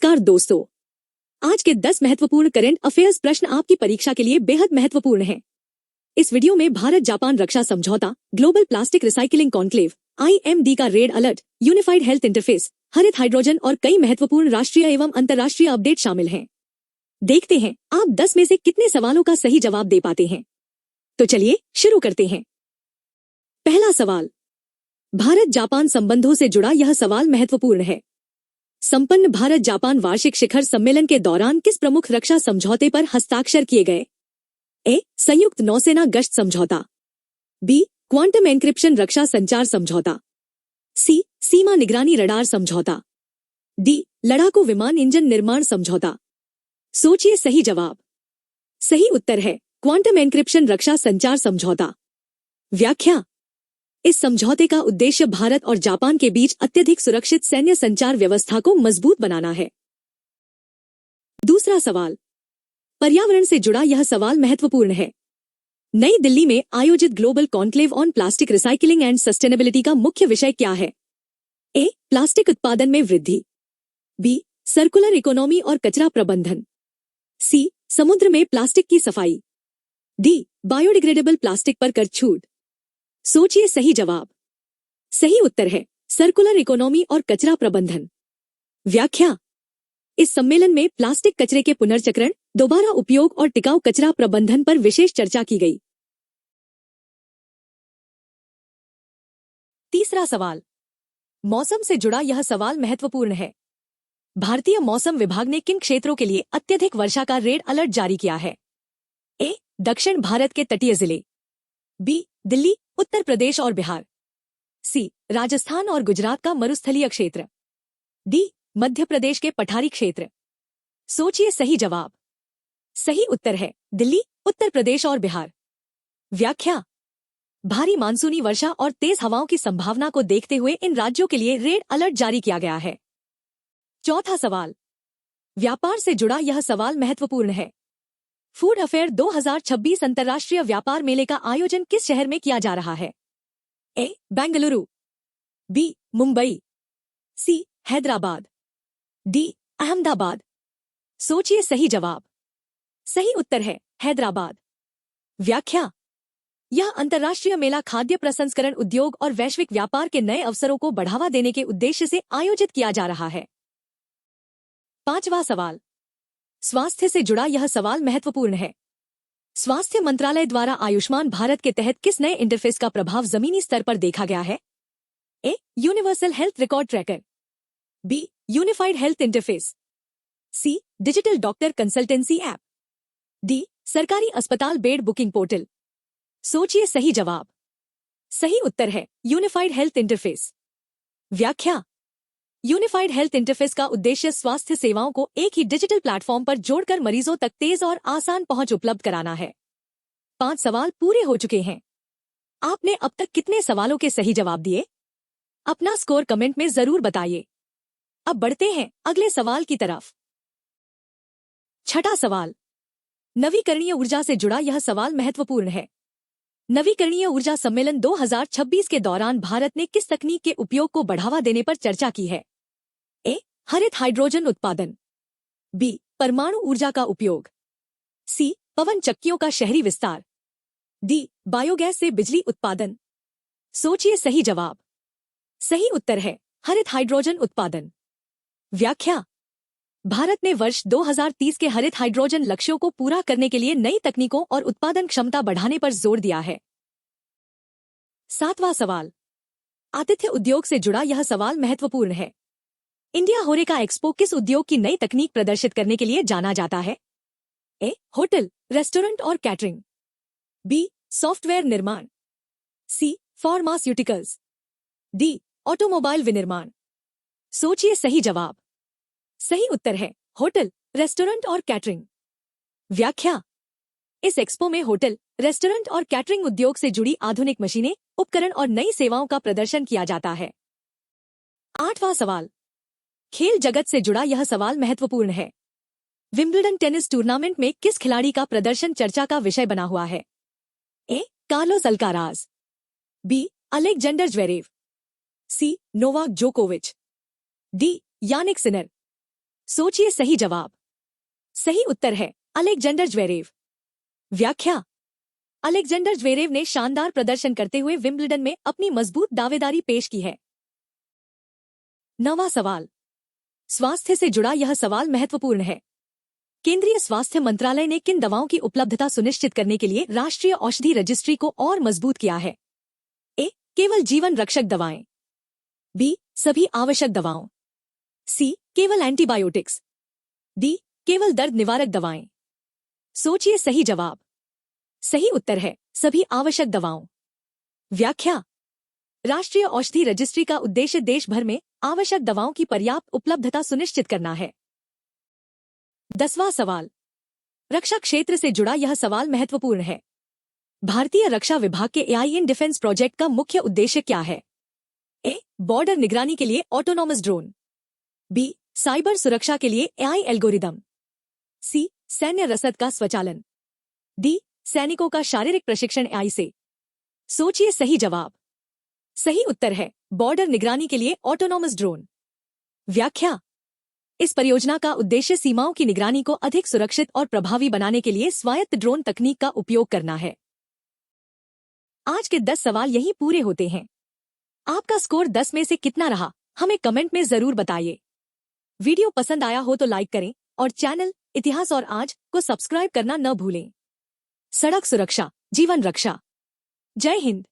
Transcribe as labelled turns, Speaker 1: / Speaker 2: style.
Speaker 1: नमस्कार दोस्तों, आज के 10 महत्वपूर्ण करंट अफेयर्स प्रश्न आपकी परीक्षा के लिए बेहद महत्वपूर्ण हैं। इस वीडियो में भारत जापान रक्षा समझौता, global plastic recycling conclave, IMD का red alert, unified health interface, हरित हाइड्रोजन और कई महत्वपूर्ण राष्ट्रीय एवं अंतर्राष्ट्रीय अपडेट शामिल हैं। देखते हैं आप 10 में से कितने सवालों का सही जवाब दे पाते हैं। तो चलिए शुरू करते हैं। पहला सवाल, भारत जापान संबंधों से जुड़ा यह सवाल महत्वपूर्ण है। संपन्न भारत जापान वार्षिक शिखर सम्मेलन के दौरान किस प्रमुख रक्षा समझौते पर हस्ताक्षर किए गए? ए. संयुक्त नौसेना गश्त समझौता, बी. क्वांटम एन्क्रिप्शन रक्षा संचार समझौता, सी. सीमा निगरानी रडार समझौता, डी. लड़ाकू विमान इंजन निर्माण समझौता। सोचिए सही जवाब। सही उत्तर है क्वांटम एन्क्रिप्शन रक्षा संचार समझौता। व्याख्या, इस समझौते का उद्देश्य भारत और जापान के बीच अत्यधिक सुरक्षित सैन्य संचार व्यवस्था को मजबूत बनाना है। दूसरा सवाल, पर्यावरण से जुड़ा यह सवाल महत्वपूर्ण है। नई दिल्ली में आयोजित global conclave on plastic recycling and sustainability का मुख्य विषय क्या है? ए. प्लास्टिक उत्पादन में वृद्धि, बी. सर्कुलर इकोनॉमी और कचरा प्रबंधन, सी. समुद्र में प्लास्टिक की सफाई, डी. बायोडिग्रेडेबल प्लास्टिक पर कर छूट। सोचिए सही जवाब। सही उत्तर है सर्कुलर इकोनॉमी और कचरा प्रबंधन। व्याख्या, इस सम्मेलन में प्लास्टिक कचरे के पुनर्चक्रण, दोबारा उपयोग और टिकाऊ कचरा प्रबंधन पर विशेष चर्चा की गई। तीसरा सवाल, मौसम से जुड़ा यह सवाल महत्वपूर्ण है। भारतीय मौसम विभाग ने किन क्षेत्रों के लिए अत्यधिक वर्षा का रेड अलर्ट जारी किया है? ए. दक्षिण भारत के तटीय जिले, बी. दिल्ली, उत्तर प्रदेश और बिहार, सी. राजस्थान और गुजरात का मरुस्थलीय क्षेत्र, डी. मध्य प्रदेश के पठारी क्षेत्र। सोचिए सही जवाब। सही उत्तर है दिल्ली, उत्तर प्रदेश और बिहार। व्याख्या, भारी मानसूनी वर्षा और तेज हवाओं की संभावना को देखते हुए इन राज्यों के लिए रेड अलर्ट जारी किया गया है। चौथा सवाल, व्यापार से जुड़ा यह सवाल महत्वपूर्ण है। फूड अफेयर 2026 अंतर्राष्ट्रीय व्यापार मेले का आयोजन किस शहर में किया जा रहा है? ए. बेंगलुरु, बी. मुंबई, सी. हैदराबाद, डी. अहमदाबाद। सोचिए सही जवाब। सही उत्तर है हैदराबाद। व्याख्या, यह अंतर्राष्ट्रीय मेला खाद्य प्रसंस्करण उद्योग और वैश्विक व्यापार के नए अवसरों को बढ़ावा देने के उद्देश्य से आयोजित किया जा रहा है। पांचवा सवाल, स्वास्थ्य से जुड़ा यह सवाल महत्वपूर्ण है। स्वास्थ्य मंत्रालय द्वारा आयुष्मान भारत के तहत किस नए इंटरफेस का प्रभाव जमीनी स्तर पर देखा गया है? A. Universal health record tracker, B. Unified health interface, C. Digital doctor consultancy app, D. सरकारी अस्पताल बेड बुकिंग पोर्टल। सोचिए सही जवाब। सही उत्तर है यूनिफाइड हेल्थ इंटरफेस। व्याख्या, यूनिफाइड हेल्थ इंटरफेस का उद्देश्य स्वास्थ्य सेवाओं को एक ही डिजिटल प्लेटफॉर्म पर जोड़कर मरीजों तक तेज और आसान पहुंच उपलब्ध कराना है। 5 सवाल पूरे हो चुके हैं। आपने अब तक कितने सवालों के सही जवाब दिए? अपना स्कोर कमेंट में जरूर बताइए। अब बढ़ते हैं अगले सवाल की तरफ। छठा सवाल, नवीकरणीय ऊर्जा से जुड़ा यह सवाल महत्वपूर्ण है। नवीकरणीय ऊर्जा सम्मेलन 2026 के दौरान भारत ने किस तकनीक के उपयोग को बढ़ावा देने पर चर्चा की है? ए. हरित हाइड्रोजन उत्पादन, बी. परमाणु ऊर्जा का उपयोग, सी. पवन चक्कियों का शहरी विस्तार, डी. बायोगैस से बिजली उत्पादन। सोचिए सही जवाब। सही उत्तर है हरित हाइड्रोजन उत्पादन। व्याख्या, भारत ने वर्ष 2030 के हरित हाइड्रोजन लक्ष्यों को पूरा करने के लिए नई तकनीकों और उत्पादन क्षमता बढ़ाने पर जोर दिया है। सातवां सवाल, आतिथ्य उद्योग से जुड़ा यह सवाल महत्वपूर्ण है। इंडिया होरेका एक्सपो किस उद्योग की नई तकनीक प्रदर्शित करने के लिए जाना जाता है? ए. होटल, रेस्टोरेंट और कैटरिंग, बी. सॉफ्टवेयर निर्माण, सी. Pharmaceuticals, D. ऑटोमोबाइल विनिर्माण। सोचिए सही जवाब। सही उत्तर है होटल, रेस्टोरेंट और कैटरिंग। व्याख्या, इस एक्सपो में होटल, रेस्टोरेंट और कैटरिंग उद्योग से जुड़ी आधुनिक मशीनें, उपकरण और नई सेवाओं का प्रदर्शन किया जाता है। आठवां सवाल, खेल जगत से जुड़ा यह सवाल महत्वपूर्ण है। विंबलडन टेनिस टूर्नामेंट में किस खिलाड़ी का प्रदर्शन चर्चा का विषय बना हुआ है? A. Carlos Alcaraz, B. Alexander Zverev, C. Novak जोकोविच, डी. Jannik Sinner. सोचिए सही जवाब। सही उत्तर है अलेक्जेंडर ज्वेरेव। व्याख्या। अलेक्जेंडर ज्वेरेव ने शानदार प्रदर्शन करते हुए विंबलडन में अपनी मजबूत दावेदारी पेश की है। 9वां सवाल। स्वास्थ्य से जुड़ा यह सवाल महत्वपूर्ण है। केंद्रीय स्वास्थ्य मंत्रालय ने किन दवाओं की उपलब्धता सुनिश्चित करने के लिए राष्ट्रीय औषधि रजिस्ट्री को और मजबूत किया है? ए. केवल जीवन रक्षक दवाएं। बी. सभी आवश्यक दवाओं। सी. केवल एंटीबायोटिक्स। डी. केवल दर्द निवारक दवाएं। सोचिए सही जवाब। सही उत्तर है सभी आवश्यक दवाओं। व्याख्या। राष्ट्रीय औषधि रजिस्ट्री का उद्देश्य देश भर में आवश्यक दवाओं की पर्याप्त उपलब्धता सुनिश्चित करना है। 10वां सवाल। रक्षा क्षेत्र से जुड़ा यह सवाल महत्वपूर्ण है। भारतीय रक्षा विभाग के एआई इन डिफेंस प्रोजेक्ट का मुख्य उद्देश्य क्या है? ए. बॉर्डर निगरानी के लिए ऑटोनॉमस ड्रोन। बी. साइबर सुरक्षा के लिए एआई एल्गोरिदम। सी. सैन्य रसद का स्वचालन। डी. सैनिकों का शारीरिक प्रशिक्षण एआई से। सोचिए सही जवाब। सही उत्तर है बॉर्डर निगरानी के लिए ऑटोनॉमस ड्रोन। व्याख्या। इस परियोजना का उद्देश्य सीमाओं की निगरानी को अधिक सुरक्षित और प्रभावी बनाने के लिए स्वायत्त ड्रोन तकनीक का उपयोग करना है। आज के 10 सवाल यहीं पूरे होते हैं। आपका स्कोर 10 में से कितना रहा हमें कमेंट में जरूर बताइए। वीडियो पसंद आया हो तो लाइक करें और चैनल इतिहास और आज को सब्सक्राइब करना न भूलें। सड़क सुरक्षा जीवन रक्षा। जय हिंद।